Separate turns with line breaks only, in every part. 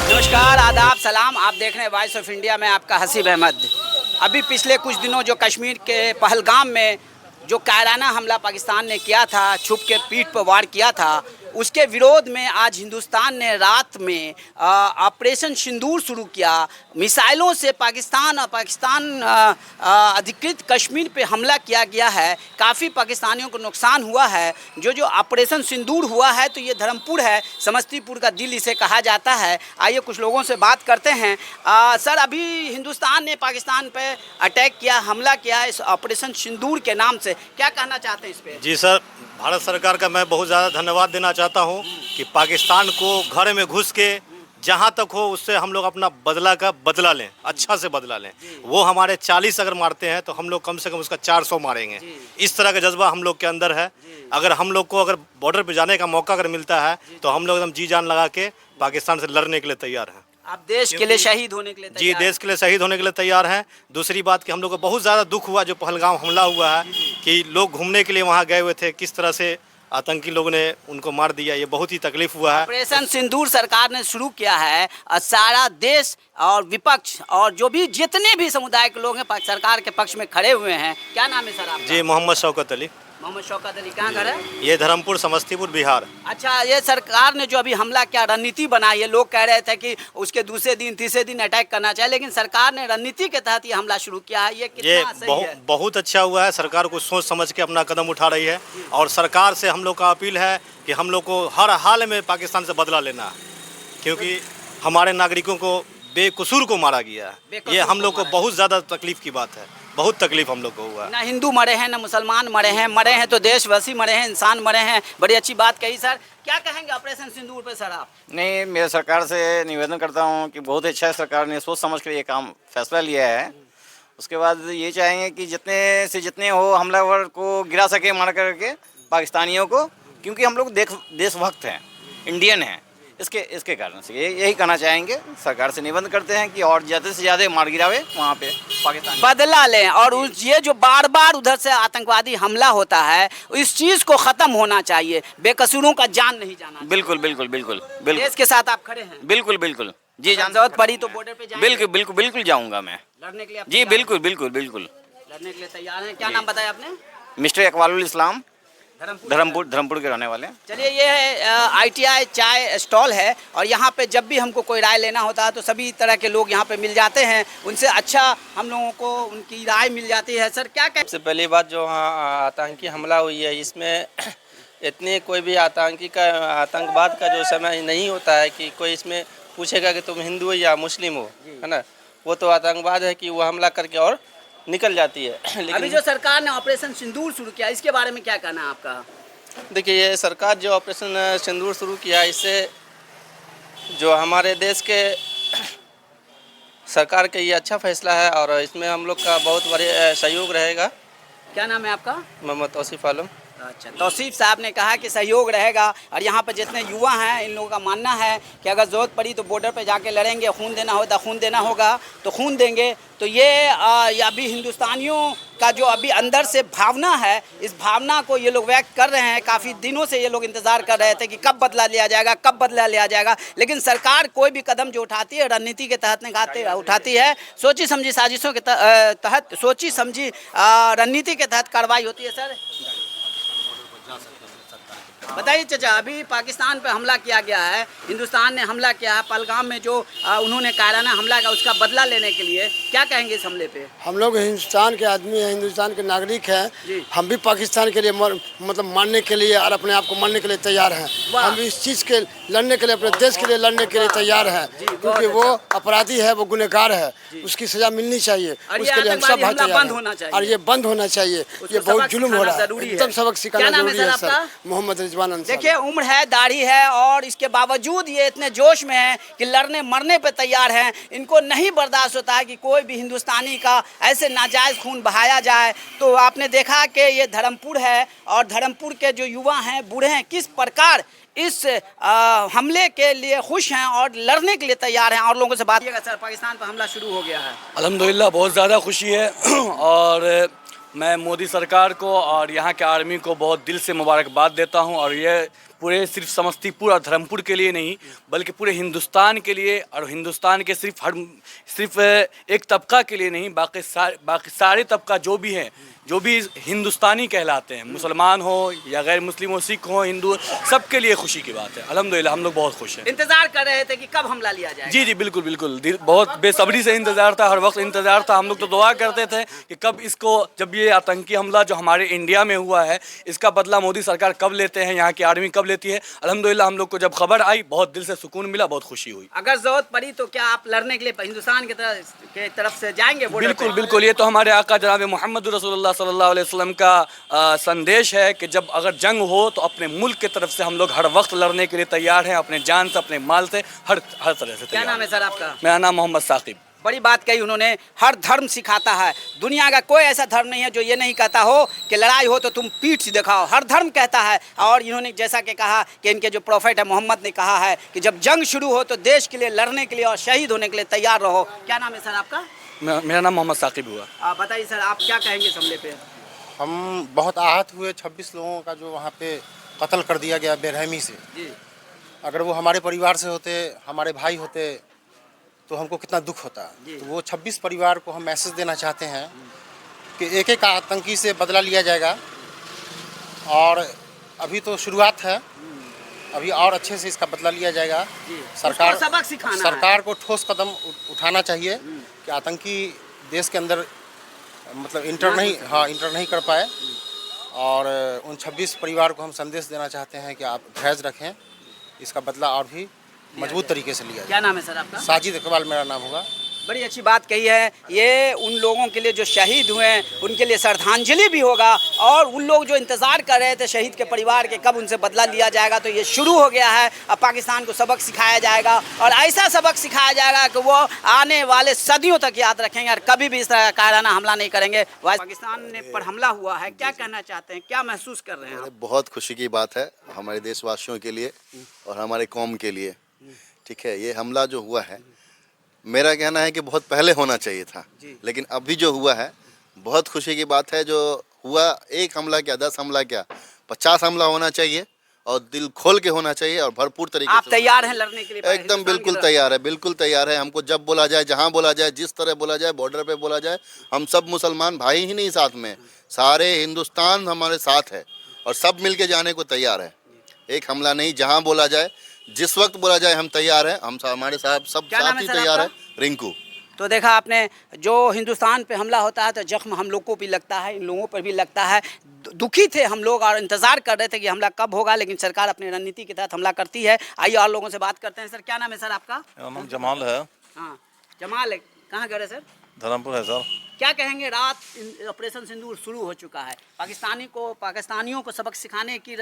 नमस्कार, आदाब, सलाम। आप देख रहे हैं वॉइस ऑफ इंडिया में आपका हसीब अहमद। अभी पिछले कुछ दिनों जो कश्मीर के पहलगाम में जो कायराना हमला पाकिस्तान ने किया था, छुप के पीठ पर वार किया था, उसके विरोध में आज हिंदुस्तान ने रात में ऑपरेशन सिंदूर शुरू किया। मिसाइलों से पाकिस्तान अधिकृत कश्मीर पे हमला किया गया है। काफ़ी पाकिस्तानियों को नुकसान हुआ है। जो ऑपरेशन सिंदूर हुआ है तो ये धर्मपुर है, समस्तीपुर का दिल इसे कहा जाता है। आइए कुछ लोगों से बात करते हैं। सर, अभी हिंदुस्तान ने पाकिस्तान पे अटैक किया, हमला किया इस ऑपरेशन सिंदूर के नाम से, क्या कहना चाहते हैं इस पर?
जी सर, भारत सरकार का मैं बहुत ज़्यादा धन्यवाद देना चाहता हूं कि पाकिस्तान को घर में घुस के जहां तक हो उससे हम लोग अपना बदला लें, अच्छा से बदला लें। वो हमारे 40 अगर मारते हैं तो हम लोग कम से कम उसका 400 मारेंगे। इस तरह का जज्बा हम लोग के अंदर है। अगर हम लोग को बॉर्डर पे जाने का मौका अगर मिलता है तो हम लोग एकदम जी जान लगा के पाकिस्तान से लड़ने के लिए तैयार हैं।
आप देश के लिए शहीद होने के लिए
जी, देश के लिए शहीद होने के लिए तैयार हैं। दूसरी बात कि हम लोग को बहुत ज़्यादा दुख हुआ जो पहलगाम हमला हुआ है, कि लोग घूमने के लिए वहाँ गए हुए थे, किस तरह से आतंकी लोगों ने उनको मार दिया, ये बहुत ही तकलीफ हुआ है।
ऑपरेशन सिंदूर सरकार ने शुरू किया है और सारा देश और विपक्ष और जो भी जितने भी समुदाय के लोग हैं सरकार के पक्ष में खड़े हुए हैं। क्या नाम है सर आपका?
जी, मोहम्मद शौकत अली।
मोहम्मद शौकत अली, कहाँ घर है?
ये धर्मपुर, समस्तीपुर, बिहार।
अच्छा, ये सरकार ने जो अभी हमला किया, रणनीति बनाई है। लोग कह रहे थे कि उसके दूसरे दिन तीसरे दिन अटैक करना चाहिए, लेकिन सरकार ने रणनीति के तहत ये हमला शुरू किया है। ये कितना सही है?
बहुत अच्छा हुआ है। सरकार को सोच समझ के अपना कदम उठा रही है और सरकार से हम लोग का अपील है कि हम लोग को हर हाल में पाकिस्तान से बदला लेना है, क्योंकि हमारे नागरिकों को बेकसूर को मारा गया है। ये हम लोग को बहुत ज़्यादा तकलीफ की बात है। बहुत तकलीफ हम लोग को हुआ है।
ना हिंदू मरे हैं, ना मुसलमान मरे हैं तो देशवासी मरे हैं, इंसान मरे हैं। बड़ी अच्छी बात कही सर। क्या कहेंगे ऑपरेशन सिंदूर पे सर आप?
नहीं, मैं सरकार से निवेदन करता हूं कि बहुत अच्छा है, सरकार ने सोच समझ कर ये काम फैसला लिया है। उसके बाद ये चाहेंगे कि जितने से जितने हो हमलावर को गिरा सके, मार करके पाकिस्तानियों को, क्योंकि हम लोग देशभक्त हैं, इंडियन हैं। इसके कारण से यही कहना चाहेंगे, सरकार से निवेदन करते हैं कि और ज़्यादा से ज़्यादा मार गिरावे वहाँ पे, पाकिस्तान
बदला लें। और ये जो बार बार उधर से आतंकवादी हमला होता है, इस चीज़ को ख़त्म होना चाहिए। बेकसूरों का जान नहीं जाना।
बिल्कुल बिल्कुल बिल्कुल बिल्कुल
देश के साथ आप खड़े हैं?
बिल्कुल बिल्कुल जी, जान
जरूरत पड़ी तो बॉर्डर पे जाएंगे?
बिल्कुल बिल्कुल बिल्कुल जाऊँगा मैं
लड़ने के लिए।
जी, बिल्कुल बिल्कुल बिल्कुल
लड़ने के लिए तैयार हैं। क्या नाम बताया आपने?
मिस्टर इकबाल इस्लाम, धर्मपुर के रहने वाले।
चलिए, ये है ITI चाय स्टॉल है और यहाँ पे जब भी हमको कोई राय लेना होता है तो सभी तरह के लोग यहाँ पे मिल जाते हैं। उनसे अच्छा हम लोगों को उनकी राय मिल जाती है। सर, क्या
सबसे पहली बात, जो आतंकी हमला हुई है, इसमें इतने कोई भी आतंकवाद का जो समय नहीं होता है कि कोई इसमें पूछेगा कि तुम हिंदू हो या मुस्लिम हो, है ना। वो तो आतंकवाद है कि वो हमला करके और निकल जाती है। लेकिन
अभी जो सरकार ने ऑपरेशन सिंदूर शुरू किया, इसके बारे में क्या कहना है आपका?
देखिए, ये सरकार जो ऑपरेशन सिंदूर शुरू किया, इससे जो हमारे देश के सरकार का ये अच्छा फैसला है और इसमें हम लोग का बहुत बड़े सहयोग रहेगा।
क्या नाम है आपका?
मोहम्मद तौसीफ आलम।
अच्छा, तौसीफ साहब ने कहा कि सहयोग रहेगा और यहाँ पर जितने युवा हैं इन लोगों का मानना है कि अगर ज़रूरत पड़ी तो बॉर्डर पे जाके लड़ेंगे, खून देना होगा तो खून देंगे। तो ये अभी हिंदुस्तानियों का जो अभी अंदर से भावना है, इस भावना को ये लोग व्यक्त कर रहे हैं। काफ़ी दिनों से ये लोग इंतज़ार कर रहे थे कि कब बदला लिया जाएगा, लेकिन सरकार कोई भी कदम जो उठाती है रणनीति के तहत उठाती है। सोची समझी साजिशों के तहत, सोची समझी रणनीति के तहत कार्रवाई होती है। सर बताइए चाचा, अभी पाकिस्तान पे हमला किया गया है, हिंदुस्तान ने हमला किया है पहलगाम में, जो उन्होंने कायराना हमला किया उसका बदला लेने के लिए, क्या कहेंगे इस हमले पे?
हम लोग हिंदुस्तान के आदमी हैं, हिंदुस्तान के नागरिक हैं। हम भी पाकिस्तान के लिए मतलब मारने के लिए और अपने आप को मारने के लिए तैयार हैं। हम भी इस चीज़ के लड़ने के लिए, अपने देश के लिए लड़ने के लिए तैयार हैं, क्योंकि वो अपराधी है, वो गुनहगार है, उसकी सजा मिलनी चाहिए। उसके लिए हम सब भाग तैयार हैं और ये बंद होना चाहिए। ये बहुत जुल्म हो रहा है, एकदम सबक सिखाना जरूरी है सर। मोहम्मद रिजवान।
देखिए, उम्र है, दाढ़ी है और इसके बावजूद ये इतने जोश में हैं कि लड़ने मरने पे तैयार हैं। इनको नहीं बर्दाश्त होता है कि कोई भी हिंदुस्तानी का ऐसे नाजायज़ खून बहाया जाए। तो आपने देखा कि ये धर्मपुर है और धर्मपुर के जो युवा हैं, बूढ़े हैं, किस प्रकार इस हमले के लिए खुश हैं और लड़ने के लिए तैयार हैं। और लोगों से बात करिएगा। सर, पाकिस्तान पर हमला शुरू हो गया है।
अल्हम्दुलिल्लाह बहुत ज़्यादा खुशी है और मैं मोदी सरकार को और यहाँ के आर्मी को बहुत दिल से मुबारकबाद देता हूँ। और ये पूरे सिर्फ समस्तीपुर और धर्मपुर के लिए नहीं बल्कि पूरे हिंदुस्तान के लिए, और हिंदुस्तान के सिर्फ एक तबका के लिए नहीं, बाकी सारे तबका जो भी हैं, जो भी हिंदुस्तानी कहलाते हैं, मुसलमान हो या गैर मुस्लिम हो, सिख हो, हिंदू, सबके लिए खुशी की बात है। अल्हम्दुलिल्लाह हम लोग बहुत खुश हैं।
इंतजार कर रहे थे कि कब हमला लिया जाएगा।
जी बिल्कुल बिल्कुल, बहुत बेसब्री से इंतज़ार था, हर वक्त इंतज़ार था। हम लोग तो दुआ करते थे कि कब इसको, जब ये आतंकी हमला जो हमारे इंडिया में हुआ है, इसका बदला मोदी सरकार कब लेते हैं, यहाँ की आर्मी कब लेती है। अल्हम्दुलिल्लाह हम लोग को जब खबर आई बहुत दिल से सुकून मिला, बहुत खुशी हुई।
अगर जरूरत पड़ी तो क्या आप लड़ने के लिए हिंदुस्तान की तरफ से जाएंगे?
बिल्कुल बिल्कुल, ये तो हमारे आका जनाब मोहम्मद रसूलुल्लाह सल्लल्लाहु अलैहि वसल्लम का संदेश है कि जब अगर जंग हो तो अपने मुल्क की तरफ से हम लोग हर वक्त लड़ने के लिए तैयार हैं, अपने जान से, अपने माल से, हर तरह से।
क्या नाम है सर आपका?
मेरा नाम मोहम्मद साकिब।
बड़ी बात कही उन्होंने, हर धर्म सिखाता है। दुनिया का कोई ऐसा धर्म नहीं है जो ये नहीं कहता हो कि लड़ाई हो तो तुम पीठ दिखाओ, हर धर्म कहता है। और इन्होंने जैसा कि कहा कि इनके जो प्रोफेट है मोहम्मद ने कहा है कि जब जंग शुरू हो तो देश के लिए लड़ने के लिए और शहीद होने के लिए तैयार रहो। क्या नाम है सर आपका?
मेरा नाम मोहम्मद साकिब हुआ।
बताइए सर, आप क्या कहेंगे इस हमले पे?
हम बहुत आहत हुए 26 लोगों का जो वहाँ पे कत्ल कर दिया गया बेरहमी से।
जी।
अगर वो हमारे परिवार से होते, हमारे भाई होते, तो हमको कितना दुख होता। तो वो 26 परिवार को हम मैसेज देना चाहते हैं कि एक एक आतंकी से बदला लिया जाएगा। और अभी तो शुरुआत है, अभी और अच्छे से इसका बदला लिया जाएगा। सरकार को ठोस कदम उठाना चाहिए कि आतंकी देश के अंदर मतलब इंटर नहीं कर पाए। और उन 26 परिवार को हम संदेश देना चाहते हैं कि आप धैर्य रखें, इसका बदला और भी मजबूत तरीके से लिया जाए।
क्या नाम है सर आपका?
साजिद इकबाल मेरा नाम होगा।
बड़ी अच्छी बात कही है। ये उन लोगों के लिए जो शहीद हुए हैं उनके लिए श्रद्धांजलि भी होगा, और उन लोग जो इंतज़ार कर रहे थे शहीद के परिवार के कब उनसे बदला लिया जाएगा, तो ये शुरू हो गया है। अब पाकिस्तान को सबक सिखाया जाएगा, और ऐसा सबक सिखाया जाएगा कि वो आने वाले सदियों तक याद रखेंगे और कभी भी इस तरह का कायराना हमला नहीं करेंगे। पाकिस्तान ने पर हमला हुआ है, क्या कहना चाहते हैं, क्या महसूस कर रहे हैं आप?
बहुत खुशी की बात है हमारे देशवासियों के लिए और हमारे कौम के लिए। ठीक है, ये हमला जो हुआ है, मेरा कहना है कि बहुत पहले होना चाहिए था, लेकिन अभी जो हुआ है बहुत खुशी की बात है। जो हुआ, एक हमला क्या, 10 हमला क्या, 50 हमला होना चाहिए, और दिल खोल के होना चाहिए और भरपूर तरीके से।
आप तैयार हैं लड़ने के लिए?
एकदम बिल्कुल तैयार है, बिल्कुल तैयार है। हमको जब बोला जाए, जहाँ बोला जाए, जिस तरह बोला जाए, बॉर्डर पे बोला जाए, हम सब मुसलमान भाई ही नहीं, साथ में सारे हिंदुस्तान हमारे साथ है और सब मिल के जाने को तैयार है। एक हमला नहीं, जहाँ बोला जाए, जिस वक्त बोला जाए, हम तैयार हैं। हम हमारे साहब सब साथी तैयार है। रिंकू।
तो देखा आपने, जो हिंदुस्तान पे हमला होता है तो जख्म हम लोग को भी लगता है, इन लोगों पर भी लगता है। दुखी थे हम लोग और इंतज़ार कर रहे थे कि हमला कब होगा, लेकिन सरकार अपनी रणनीति के तहत हमला करती है। आइए और लोगों से बात करते हैं। सर क्या नाम है सर आपका?
मेरा नाम जमाल है।
हाँ जमाल, कहाँ घर है सर?
धर्मपुर है सर।
क्या कहेंगे, रात ऑपरेशन सिंदूर शुरू हो चुका है, पाकिस्तानियों को सबक सिखाने की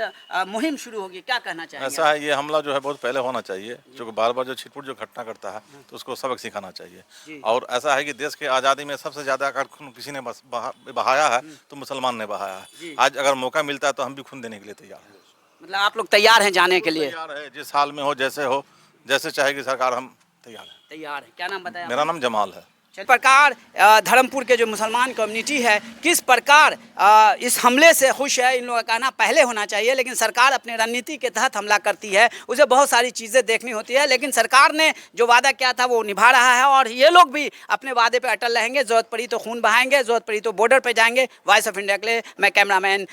मुहिम शुरू होगी, क्या कहना चाहेंगे?
ऐसा है, ये हमला जो है बहुत पहले होना चाहिए, क्योंकि बार बार जो छिटपुट जो घटना करता है तो उसको सबक सिखाना चाहिए। और ऐसा है कि देश की आज़ादी में सबसे ज़्यादा अगर खून किसी ने बहाया है तो मुसलमान ने बहाया है। आज अगर मौका मिलता है तो हम भी खून देने के लिए तैयार हैं।
मतलब आप लोग तैयार हैं जाने के लिए?
तैयार है, जिस हाल में हो, जैसे चाहेगी सरकार, हम तैयार हैं।
तैयार है। क्या नाम बताया?
मेरा नाम जमाल है।
किस प्रकार धर्मपुर के जो मुसलमान कम्युनिटी है, किस प्रकार इस हमले से खुश है। इन लोगों का कहना पहले होना चाहिए, लेकिन सरकार अपनी रणनीति के तहत हमला करती है, उसे बहुत सारी चीज़ें देखनी होती है। लेकिन सरकार ने जो वादा किया था वो निभा रहा है, और ये लोग भी अपने वादे पे अटल रहेंगे। ज़रूरत पड़ी तो खून बहाएंगे, ज़रूरत पड़ी तो बॉर्डर पे जाएंगे। वॉइस ऑफ इंडिया के लिए मैं कैमरामैन